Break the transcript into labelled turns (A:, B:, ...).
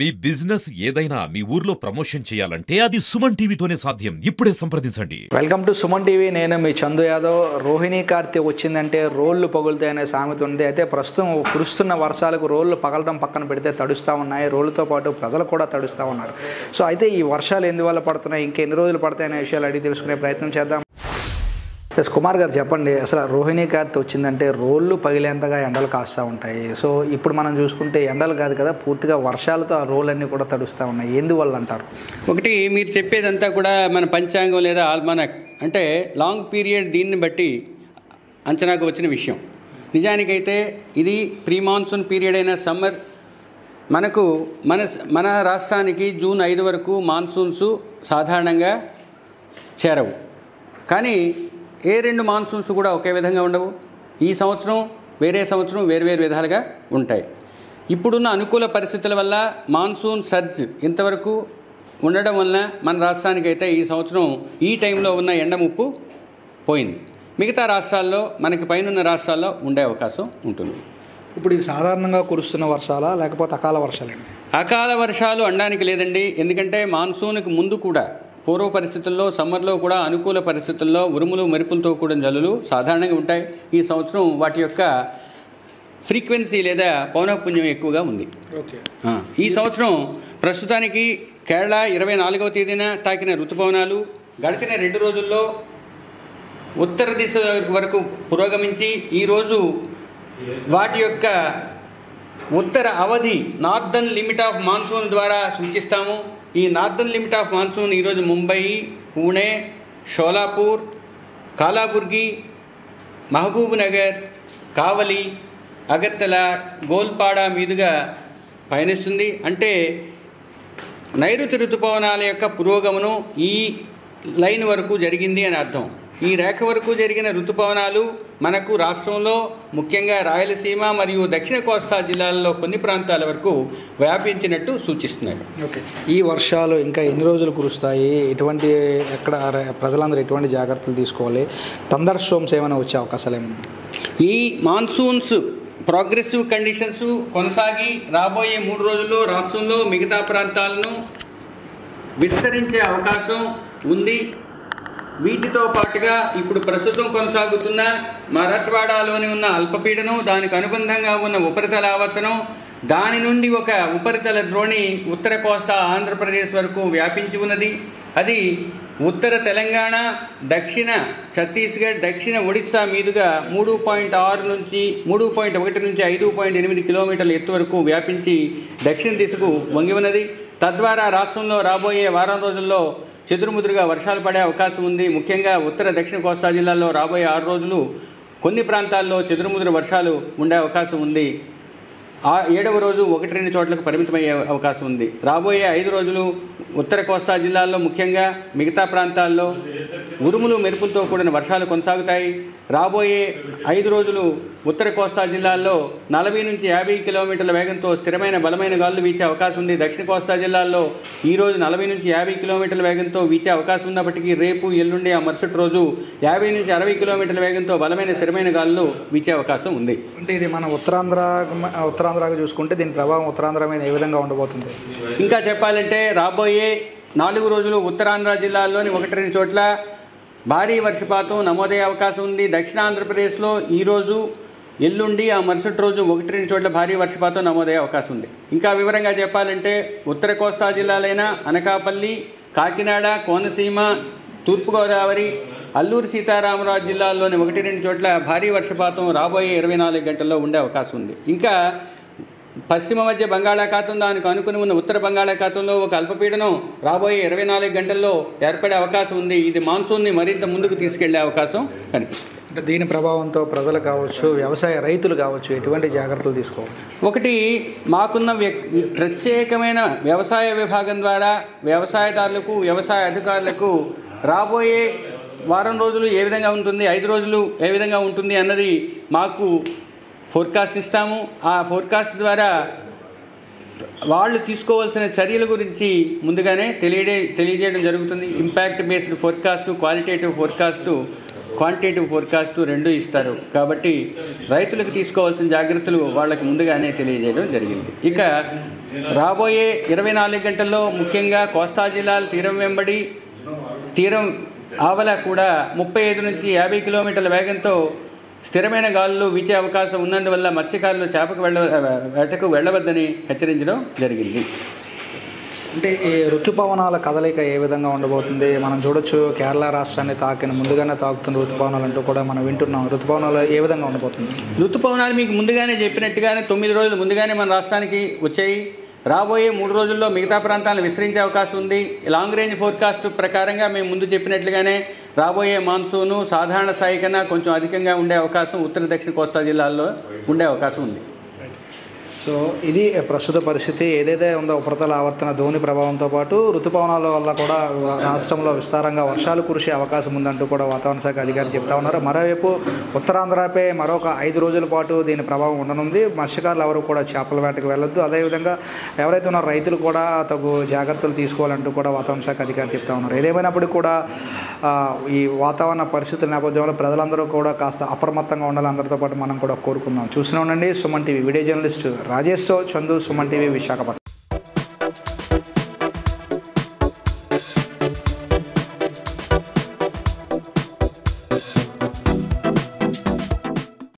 A: మీ business ఏదైనా మీ ఊర్లో promotion చేయాలంటే అది సుమన్ టీవీతోనే సాధ్యం. ఇప్పుడే సంప్రదించండి.
B: Welcome to Suman TV. నేను మీ చందు యాదవ్. రోహిణి కార్తీ వచ్చిందంటే రోళ్లు పగులుతాయనే సామెత ఉంది. అయితే ప్రస్తుతం కురుస్తున్న వర్షాలకు రోళ్లు పగలడం పక్కన పెడితే తడుస్తూ ఉన్నాయి. రోళ్లతో పాటు ప్రజలు కూడా తడుస్తూ ఉన్నారు. సో అయితే ఈ వర్షాలు ఎందువల్ల పడుతున్నాయి, ఇంకెన్ని రోజులు పడతాయనే విషయాలు అడిగి తెలుసుకునే ప్రయత్నం చేద్దాం. ఎస్ కుమార్ గారు చెప్పండి, అసలు రోహిణి కార్తీ వచ్చిందంటే రోళ్ళు పగిలేంతగా ఎండలు కాస్తూ ఉంటాయి. సో ఇప్పుడు మనం చూసుకుంటే ఎండలు కాదు కదా, పూర్తిగా వర్షాలతో ఆ రోళ్ళన్నీ కూడా తడుస్తూ ఉన్నాయి. ఎందువల్ల అంటారు?
C: ఒకటి, మీరు చెప్పేదంతా కూడా మన పంచాంగం లేదా ఆల్మానక్ అంటే లాంగ్ పీరియడ్ దీన్ని బట్టి అంచనాకు వచ్చిన విషయం. నిజానికైతే ఇది ప్రీ మాన్సూన్ పీరియడ్ అయిన సమ్మర్. మనకు మన రాష్ట్రానికి జూన్ 5 వరకు మాన్సూన్స్ సాధారణంగా చేరవు. కానీ ఏ రెండు మాన్సూన్స్ కూడా ఒకే విధంగా ఉండవు. ఈ సంవత్సరం వేరే సంవత్సరం వేరు విధాలుగా ఉంటాయి. ఇప్పుడున్న అనుకూల పరిస్థితుల వల్ల మాన్సూన్ సర్జ్ ఇంతవరకు ఉండడం వలన మన రాష్ట్రానికైతే ఈ సంవత్సరం ఈ టైంలో ఉన్న ఎండ ముప్పు పోయింది. మిగతా రాష్ట్రాల్లో మనకి పైనున్న రాష్ట్రాల్లో ఉండే అవకాశం ఉంటుంది.
B: ఇప్పుడు ఇవి సాధారణంగా కురుస్తున్న వర్షాలా లేకపోతే అకాల వర్షాలండి?
C: అకాల వర్షాలు అనడానికి లేదండి. ఎందుకంటే మాన్సూన్కి ముందు కూడా పూర్వ పరిస్థితుల్లో సమ్మర్లో కూడా అనుకూల పరిస్థితుల్లో ఉరుములు మెరుపులతో కూడిన జల్లులు సాధారణంగా ఉంటాయి. ఈ సంవత్సరం వాటి యొక్క ఫ్రీక్వెన్సీ లేదా పౌనఃపున్యం ఎక్కువగా ఉంది. ఈ సంవత్సరం ప్రస్తుతానికి కేరళ 24వ తేదీన తాకిన ఋతుపవనాలు గడిచిన 2 రోజుల్లో ఉత్తర దిశ వరకు పురోగమించి ఈరోజు వాటి యొక్క ఉత్తర అవధి నార్దర్న్ లిమిట్ ఆఫ్ మాన్సూన్ ద్వారా సూచిస్తాము. ఈ నార్దర్న్ లిమిట్ ఆఫ్ మాన్సూన్ ఈరోజు ముంబై, పూణే, షోలాపూర్, కాలాబుర్గి, మహబూబ్ నగర్, కావలి, అగర్తల, గోల్పాడ మీదుగా పయనిస్తుంది. అంటే నైరుతి ఋతుపవనాల యొక్క పురోగమనం ఈ లైన్ వరకు జరిగింది అని అర్థం. ఈ రేఖ వరకు జరిగిన ఋతుపవనాలు మనకు రాష్ట్రంలో ముఖ్యంగా రాయలసీమ మరియు దక్షిణ కోస్తా జిల్లాల్లో కొన్ని ప్రాంతాల వరకు వ్యాపించినట్టు సూచిస్తున్నాయి.
B: ఓకే, ఈ వర్షాలు ఇంకా ఎన్ని రోజులు కురుస్తాయి? ప్రజలందరూ ఎటువంటి జాగ్రత్తలు తీసుకోవాలి? థండర్ స్టోమ్స్ ఏమైనా వచ్చే అవకాశాలు ఏమైనా?
C: ఈ మాన్సూన్స్ ప్రోగ్రెసివ్ కండిషన్స్ కొనసాగి రాబోయే 3 రోజుల్లో రాష్ట్రంలో మిగతా ప్రాంతాలను విస్తరించే అవకాశం ఉంది. వీటితో పాటుగా ఇప్పుడు ప్రస్తుతం కొనసాగుతున్న మరాఠ్వాడాలోని ఉన్న అల్పపీడనం, దానికి అనుబంధంగా ఉన్న ఉపరితల ఆవర్తనం, దాని నుండి ఒక ఉపరితల ద్రోణి ఉత్తర కోస్తా ఆంధ్రప్రదేశ్ వరకు వ్యాపించి ఉన్నది. అది ఉత్తర తెలంగాణ, దక్షిణ ఛత్తీస్గఢ్, దక్షిణ ఒడిశా మీదుగా 3.1 నుంచి 5.8 కిలోమీటర్ల ఎత్తు వరకు వ్యాపించి దక్షిణ దిశకు వంగి ఉన్నది. తద్వారా రాష్ట్రంలో రాబోయే వారం రోజుల్లో చెదురుముదురుగా వర్షాలు పడే అవకాశం ఉంది. ముఖ్యంగా ఉత్తర దక్షిణ కోస్తా జిల్లాల్లో రాబోయే 6 రోజులు కొన్ని ప్రాంతాల్లో చెదురుముదురు వర్షాలు ఉండే అవకాశం ఉంది. 7వ రోజు 1-2 చోట్లకు పరిమితమయ్యే అవకాశం ఉంది. రాబోయే 5 రోజులు ఉత్తర కోస్తా జిల్లాల్లో ముఖ్యంగా మిగతా ప్రాంతాల్లో ఉరుములు మెరుపులతో కూడిన వర్షాలు కొనసాగుతాయి. రాబోయే 5 రోజులు ఉత్తర కోస్తా జిల్లాల్లో 40 నుంచి 50 కిలోమీటర్ల వేగంతో స్థిరమైన బలమైన గాలులు వీచే అవకాశం ఉంది. దక్షిణ కోస్తా జిల్లాల్లో ఈరోజు 40 నుంచి 50 కిలోమీటర్ల వేగంతో వీచే అవకాశం ఉన్నప్పటికీ రేపు, ఎల్లుండి, ఆ మరుసటి రోజు 50 నుంచి 60 కిలోమీటర్ల వేగంతో బలమైన స్థిరమైన గాలులు వీచే అవకాశం ఉంది.
B: అంటే ఇది మన ఉత్తరాంధ్రగా చూసుకుంటే దీని ప్రభావం ఉత్తరాంధ్ర మీద ఏ విధంగా ఉండబోతుంది?
C: ఇంకా చెప్పాలంటే రాబోయే 4 రోజులు ఉత్తరాంధ్ర జిల్లాల్లోని 1-2 చోట్ల భారీ వర్షపాతం నమోదయ్యే అవకాశం ఉంది. దక్షిణ ఆంధ్రప్రదేశ్లో ఈరోజు, ఎల్లుండి, ఆ మరుసటి రోజు 1-2 చోట్ల భారీ వర్షపాతం నమోదయ్యే అవకాశం ఉంది. ఇంకా వివరంగా చెప్పాలంటే ఉత్తర కోస్తా జిల్లాలైన అనకాపల్లి, కాకినాడ, కోనసీమ, తూర్పుగోదావరి, అల్లూరు సీతారామరాజు జిల్లాల్లోని 1-2 చోట్ల భారీ వర్షపాతం రాబోయే 24 గంటల్లో ఉండే అవకాశం ఉంది. ఇంకా పశ్చిమ మధ్య బంగాళాఖాతం, దానికి అనుకుని ఉన్న ఉత్తర బంగాళాఖాతంలో ఒక అల్పపీడనం రాబోయే 24 గంటల్లో ఏర్పడే అవకాశం ఉంది. ఇది మాన్సూన్ని మరింత ముందుకు తీసుకెళ్లే అవకాశం కనిపిస్తుంది.
B: అంటే దీని ప్రభావంతో ప్రజలు కావచ్చు, రైతులు కావచ్చు, ఎటువంటి జాగ్రత్తలు తీసుకోవాలి?
C: ఒకటి, మాకున్న ప్రత్యేకమైన వ్యవసాయ విభాగం ద్వారా వ్యవసాయదారులకు, వ్యవసాయ అధికారులకు రాబోయే వారం రోజులు ఏ విధంగా ఉంటుంది, 5 రోజులు ఏ విధంగా ఉంటుంది అన్నది మాకు ఫోర్కాస్ట్ ఇస్తాము. ఆ ఫోర్కాస్ట్ ద్వారా వాళ్ళు తీసుకోవాల్సిన చర్యల గురించి ముందుగానే తెలియజేయడం జరుగుతుంది. Impact based forecast, qualitative forecast, quantitative forecast 2 ఇస్తారు. కాబట్టి రైతులకు తీసుకోవాల్సిన జాగ్రత్తలు వాళ్ళకి ముందుగానే తెలియజేయడం జరిగింది. ఇక రాబోయే 24 గంటల్లో ముఖ్యంగా కోస్తా జిల్లాల తీరం వెంబడి తీరం ఆవల కూడా 35 నుంచి 50 కిలోమీటర్ల వేగంతో స్థిరమైన గాలులు వీచే అవకాశం ఉన్నందువల్ల మత్స్యకారులు వేటకు వెళ్ళవద్దని హెచ్చరించడం జరిగింది.
B: అంటే ఈ ఋతుపవనాల కదలిక ఏ విధంగా ఉండబోతుంది? మనం చూడొచ్చు కేరళ రాష్ట్రాన్ని ముందుగానే తాకుతున్న ఋతుపవనాలు అంటూ కూడా మనం వింటున్నాం. ఋతుపవనాలు ఏ విధంగా ఉండబోతుంది?
C: ఋతుపవనాలు మీకు ముందుగానే చెప్పినట్టుగానే 9 రోజులు ముందుగానే మన రాష్ట్రానికి వచ్చాయి. రాబోయే 3 రోజుల్లో మిగతా ప్రాంతాలను విస్తరించే అవకాశం ఉంది. లాంగ్ రేంజ్ ఫోర్కాస్ట్ ప్రకారంగా మేము ముందు చెప్పినట్లుగానే రాబోయే మాన్సూను సాధారణ స్థాయి కన్నా కొంచెం అధికంగా ఉండే అవకాశం ఉత్తర దక్షిణ కోస్తా జిల్లాల్లో ఉండే అవకాశం ఉంది.
B: సో ఇది ప్రస్తుత పరిస్థితి. ఏదైతే ఉందో ఉపరితల ఆవర్తన ధోని ప్రభావంతో పాటు ఋతుపవనాల వల్ల కూడా రాష్ట్రంలో విస్తారంగా వర్షాలు కురిసే అవకాశం ఉందంటూ కూడా వాతావరణ శాఖ అధికారులు చెప్తా ఉన్నారు. మరోవైపు ఉత్తరాంధ్రపై మరొక 5 రోజుల పాటు దీని ప్రభావం ఉండనుంది. మత్స్యకారులు ఎవరు కూడా చేపల వేటకు వెళ్ళొద్దు. అదేవిధంగా ఎవరైతే ఉన్నారో రైతులు కూడా తగు జాగ్రత్తలు తీసుకోవాలంటూ కూడా వాతావరణ శాఖ అధికారులు చెప్తా ఉన్నారు. ఏదేమైనప్పటికీ కూడా ఈ వాతావరణ పరిస్థితుల నేపథ్యంలో ప్రజలందరూ కూడా కాస్త అప్రమత్తంగా ఉండాలి. అందరితో పాటు మనం కూడా కోరుకుందాం. చూస్తూనే ఉండండి Suman TV. Video journalist Rajesh Chandu, Suman TV, Visakhapatnam.